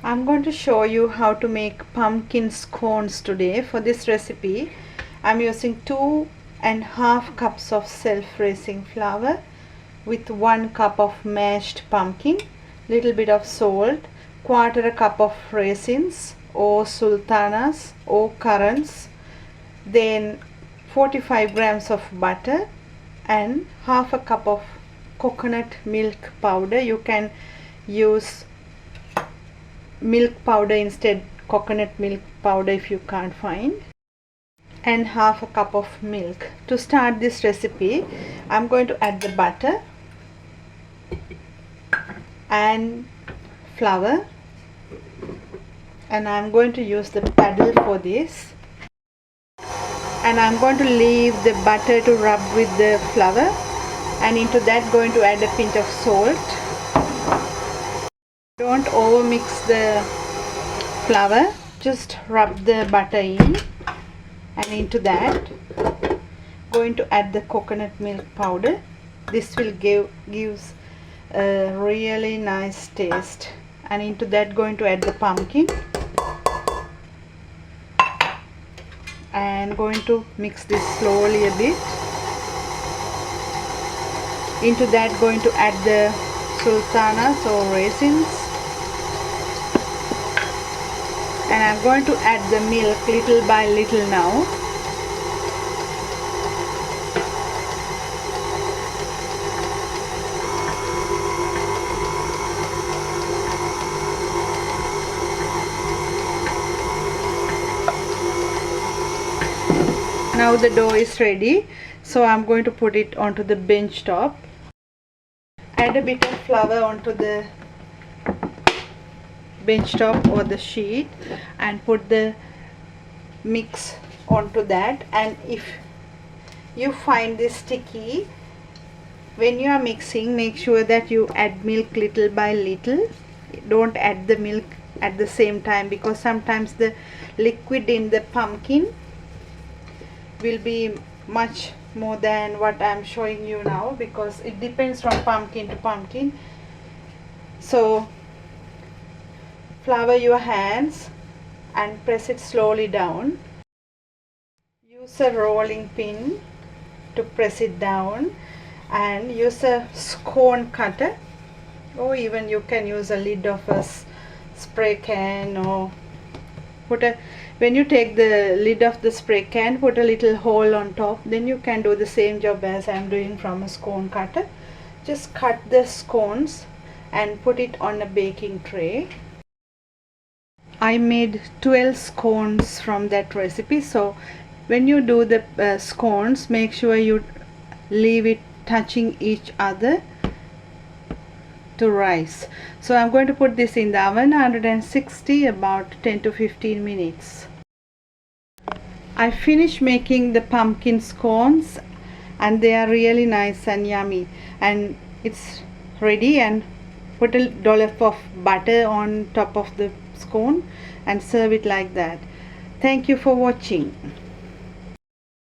I'm going to show you how to make pumpkin scones today. For this recipe, I'm using 2.5 cups of self-raising flour with 1 cup of mashed pumpkin, little bit of salt, quarter a cup of raisins or sultanas or currants, then 45 grams of butter and half a cup of coconut milk powder. You can use milk powder instead, coconut milk powder if you can't find, and half a cup of milk. To start this recipe, I'm going to add the butter and flour, and I'm going to use the paddle for this, and I'm going to leave the butter to rub with the flour, and into that going to add a pinch of salt. Don't over mix the flour, just rub the butter in, and into that going to add the coconut milk powder. This will gives a really nice taste, and into that going to add the pumpkin and going to mix this slowly a bit. Into that going to add the sultanas or raisins, and I'm going to add the milk little by little now. Now the dough is ready, so I'm going to put it onto the bench top. Add a bit of flour onto the bench top or the sheet and put the mix onto that. And if you find this sticky when you are mixing, make sure that you add milk little by little. Don't add the milk at the same time, because sometimes the liquid in the pumpkin will be much more than what I'm showing you now, because it depends from pumpkin to pumpkin. So flour your hands and press it slowly down. Use a rolling pin to press it down, and use a scone cutter, or even you can use a lid of a spray can, or when you take the lid of the spray can, put a little hole on top. Then you can do the same job as I'm doing from a scone cutter. Just cut the scones and put it on a baking tray. I made 12 scones from that recipe, so when you do the scones, make sure you leave it touching each other to rise. So I'm going to put this in the oven 160 about 10 to 15 minutes. I finished making the pumpkin scones, and they are really nice and yummy, and it's ready. And put a dollop of butter on top of the scone and serve it like that. Thank you for watching.